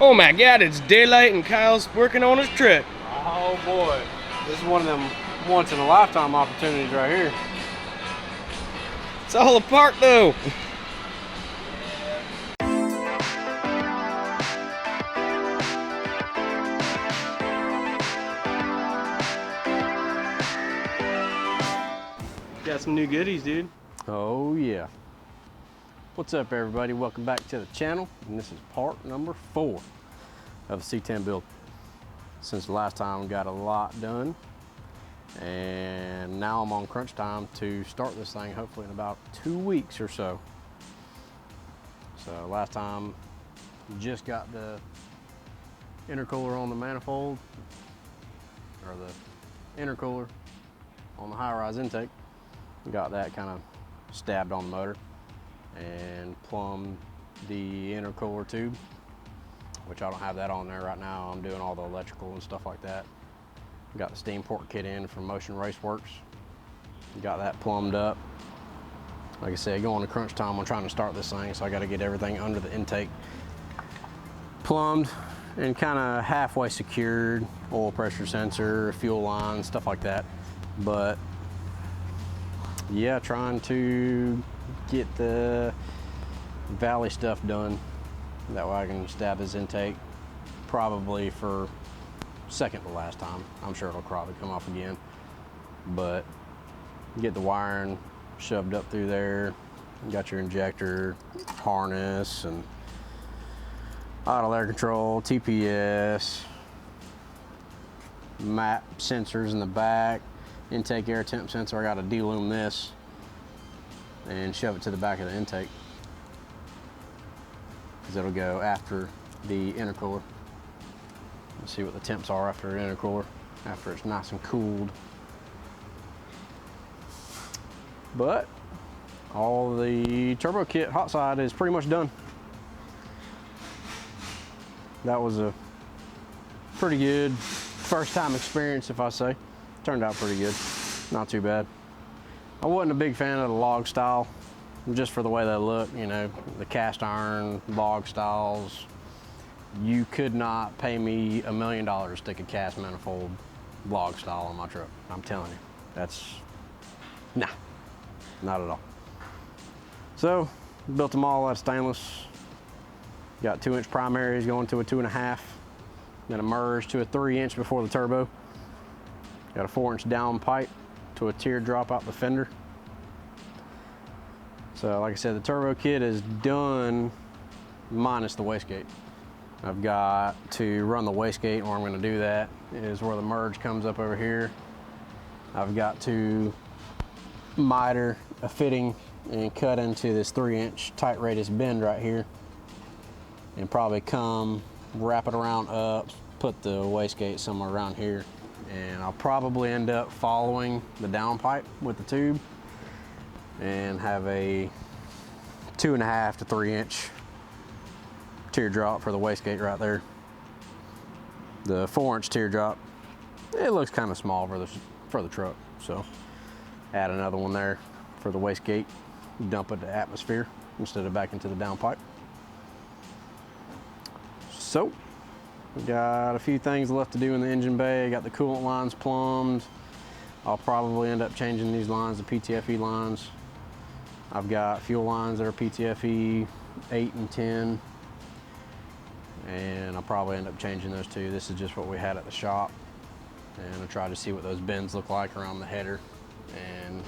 Oh my God, it's daylight and Kyle's working on his truck. Oh boy, this is one of them once in a lifetime opportunities right here. It's all apart though. Got some new goodies, dude. Oh yeah. What's up everybody? Welcome back to the channel, and this is part number 4 of the C10 build. Since the last time we got a lot done, and now I'm on crunch time to start this thing hopefully in about 2 weeks or so. So last time just got the intercooler on the manifold, or the intercooler on the high-rise intake. Got that kind of stabbed on the motor and plumbed the intercooler tube, which I don't have that on there right now. I'm doing all the electrical and stuff like that. Got the steam port kit in from Motion Raceworks. Got that plumbed up. Like I said, going to crunch time, I'm trying to start this thing, so I got to get everything under the intake plumbed and kind of halfway secured. Oil pressure sensor, fuel line, stuff like that. But yeah, trying to get the valley stuff done. That way I can stab his intake probably for second to last time. I'm sure it'll probably come off again. But get the wiring shoved up through there. You got your injector, harness, and idle air control, TPS, map sensors in the back, intake air temp sensor. I got to delume this and shove it to the back of the intake, because it'll go after the intercooler. Let's see what the temps are after the intercooler, after it's nice and cooled. But all the turbo kit hot side is pretty much done. That was a pretty good first time experience, if I say. Turned out pretty good, not too bad. I wasn't a big fan of the log style, just for the way they look, you know, the cast iron log styles. You could not pay me $1 million to stick a cast manifold log style on my truck. I'm telling you, that's, nah, not at all. So, built them all out of stainless. Got 2-inch primaries going to a 2.5, then a merge to a 3-inch before the turbo. Got a 4-inch down pipe to a teardrop out the fender. So like I said, the turbo kit is done minus the wastegate. I've got to run the wastegate, and where I'm going to do that is where the merge comes up over here. I've got to miter a fitting and cut into this 3-inch tight radius bend right here, and probably come wrap it around up, put the wastegate somewhere around here. And I'll probably end up following the downpipe with the tube and have a 2.5 to 3-inch teardrop for the wastegate right there. The 4-inch teardrop, it looks kind of small for the truck, so add another one there for the wastegate, dump it to atmosphere instead of back into the downpipe. So we got a few things left to do in the engine bay. Got the coolant lines plumbed. I'll probably end up changing these lines to PTFE lines. I've got fuel lines that are PTFE 8 and 10, and I'll probably end up changing those too. This is just what we had at the shop, and I tried to see what those bends look like around the header. And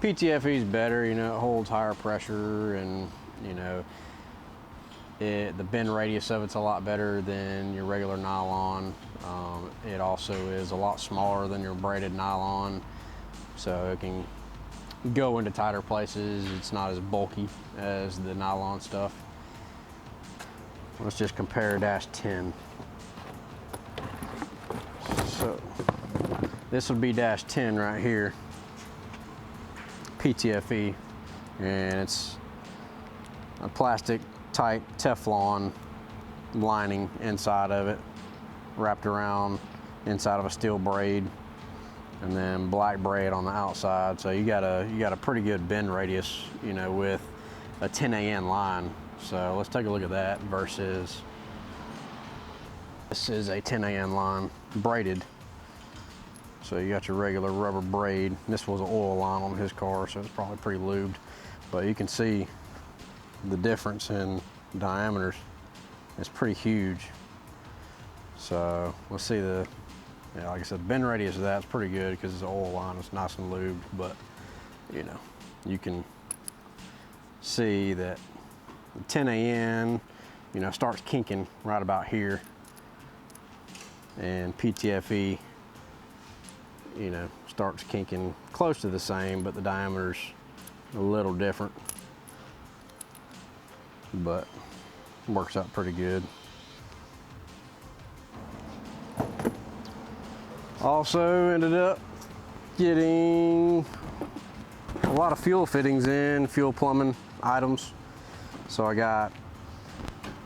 PTFE is better, you know, it holds higher pressure, and you know, the bend radius of it's a lot better than your regular nylon. It also is a lot smaller than your braided nylon, so it can go into tighter places. It's not as bulky as the nylon stuff. Let's just compare dash 10. So this would be dash 10 right here, PTFE, and it's a plastic type Teflon lining inside of it, wrapped around inside of a steel braid, and then black braid on the outside. So you got a pretty good bend radius, you know, with a 10AN line. So let's take a look at that versus this is a 10AN line braided. So you got your regular rubber braid. This was an oil line on his car, so it's probably pretty lubed. But you can see the difference in diameters. It's pretty huge. So let's see the, yeah, like I said, the bend radius of that's pretty good because it's an oil line. It's nice and lubed, but you know, you can see that the 10AN, you know, starts kinking right about here, and PTFE, you know, starts kinking close to the same, but the diameter's a little different, but works out pretty good. Also ended up getting a lot of fuel fittings in, fuel plumbing items. So I got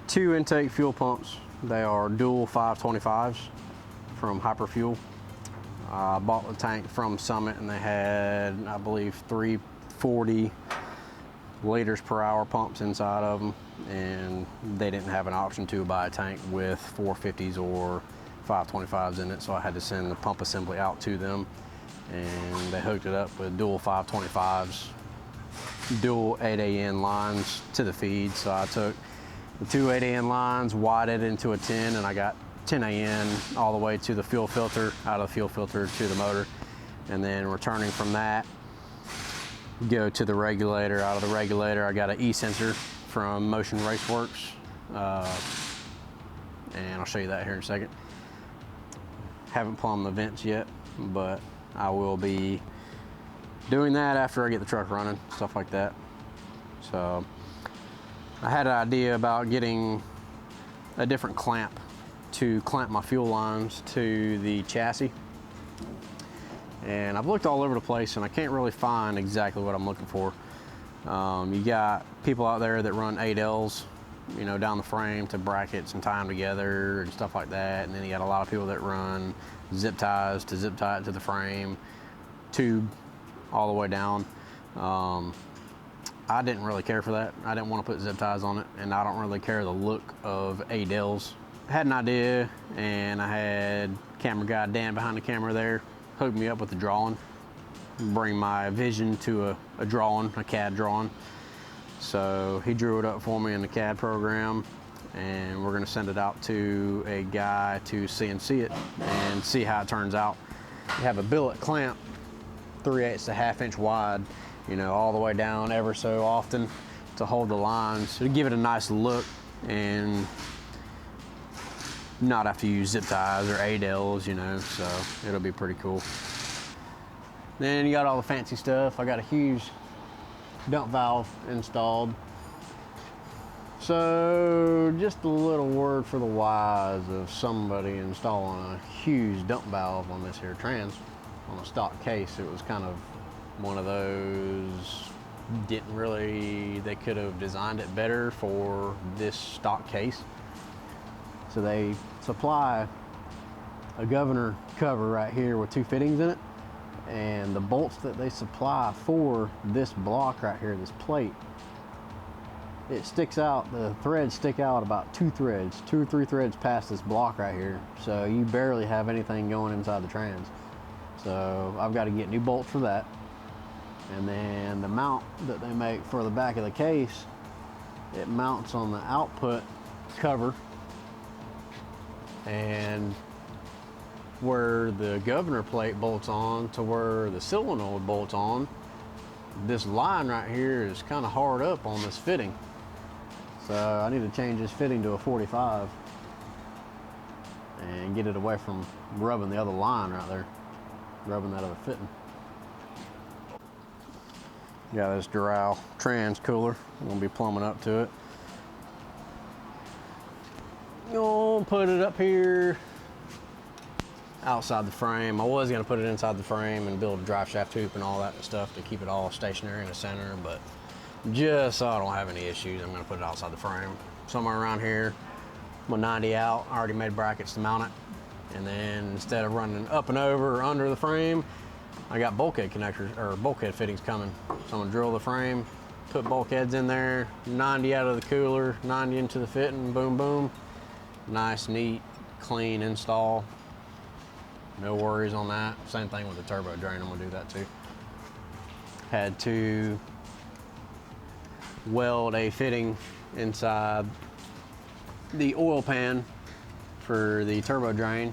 2 intake fuel pumps. They are dual 525s from Hyperfuel. I bought the tank from Summit and they had, I believe, 340 liters per hour pumps inside of them, and they didn't have an option to buy a tank with 450s or 525s in it, so I had to send the pump assembly out to them, and they hooked it up with dual 525s, dual 8AN lines to the feed. So I took the 2 8AN lines, widened it into a 10, and I got 10AN all the way to the fuel filter, out of the fuel filter to the motor, and then returning from that, go to the regulator. Out of the regulator, I got an E-sensor from Motion Raceworks, and I'll show you that here in a second. Haven't plumbed the vents yet, but I will be doing that after I get the truck running, stuff like that. So I had an idea about getting a different clamp to clamp my fuel lines to the chassis, and I've looked all over the place and I can't really find exactly what I'm looking for. You got people out there that run 8Ls, you know, down the frame to brackets and tie them together and stuff like that, and then you got a lot of people that run zip ties to zip tie it to the frame, tube all the way down. I didn't really care for that. I didn't want to put zip ties on it, and I don't really care the look of 8Ls. I had an idea, and I had camera guy Dan behind the camera there hook me up with the drawing, bring my vision to a drawing, a CAD drawing. So he drew it up for me in the CAD program, and we're gonna send it out to a guy to CNC it and see how it turns out. You have a billet clamp, 3/8 to 1/2 inch wide, you know, all the way down ever so often to hold the lines, to give it a nice look and not have to use zip ties or 8Ls, you know, so it'll be pretty cool. Then you got all the fancy stuff. I got a huge dump valve installed. So just a little word for the wise of somebody installing a huge dump valve on this here trans on a stock case. It was kind of one of those, didn't really, they could have designed it better for this stock case. So they supply a governor cover right here with 2 fittings in it, and the bolts that they supply for this block right here, this plate, it sticks out, the threads stick out about 2 threads, 2 or 3 threads past this block right here. So you barely have anything going inside the trans. So I've got to get new bolts for that. And then the mount that they make for the back of the case, it mounts on the output cover, and where the governor plate bolts on to where the solenoid bolts on, this line right here is kind of hard up on this fitting. So I need to change this fitting to a 45 and get it away from rubbing the other line right there, rubbing that other fitting. Got this Doral trans cooler. I'm gonna be plumbing up to it. Gonna put it up here outside the frame. I was gonna put it inside the frame and build a drive shaft hoop and all that stuff to keep it all stationary in the center, but just so I don't have any issues, I'm gonna put it outside the frame. Somewhere around here, I'm 90 out. I already made brackets to mount it. And then instead of running up and over or under the frame, I got bulkhead connectors or bulkhead fittings coming. So I'm gonna drill the frame, put bulkheads in there, 90 out of the cooler, 90 into the fitting, boom, boom. Nice, neat, clean install. No worries on that. Same thing with the turbo drain, I'm gonna do that too. Had to weld a fitting inside the oil pan for the turbo drain.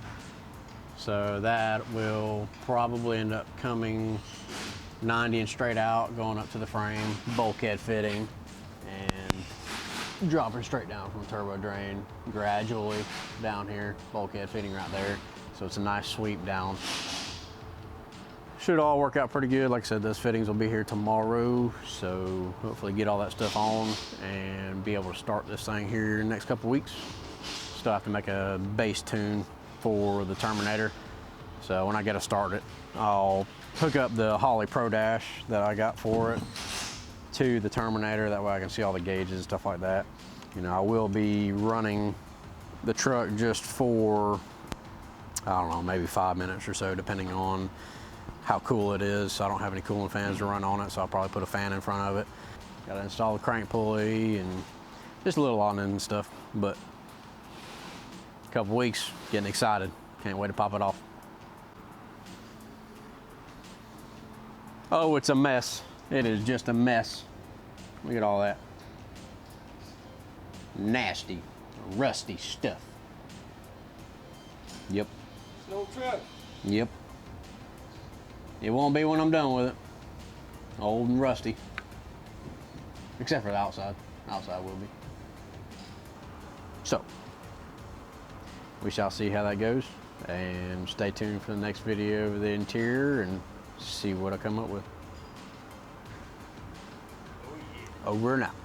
So that will probably end up coming 90 and straight out, going up to the frame, bulkhead fitting, and dropping straight down from the turbo drain, gradually down here, bulkhead fitting right there. So it's a nice sweep down. Should all work out pretty good. Like I said, those fittings will be here tomorrow. So hopefully get all that stuff on and be able to start this thing here in the next couple weeks. Still have to make a base tune for the Terminator. So when I get it started, I'll hook up the Holley Pro Dash that I got for it to the Terminator. That way I can see all the gauges and stuff like that. You know, I will be running the truck just for, I don't know, maybe 5 minutes or so, depending on how cool it is. I don't have any cooling fans to run on it, so I'll probably put a fan in front of it. Got to install the crank pulley and just a little on and stuff, but a couple weeks, getting excited. Can't wait to pop it off. Oh, it's a mess. It is just a mess. Look at all that. Nasty, rusty stuff. Yep. It's an old truck. Yep. It won't be when I'm done with it. Old and rusty. Except for the outside. Outside will be. So, we shall see how that goes. And stay tuned for the next video of the interior and see what I come up with. Over and out.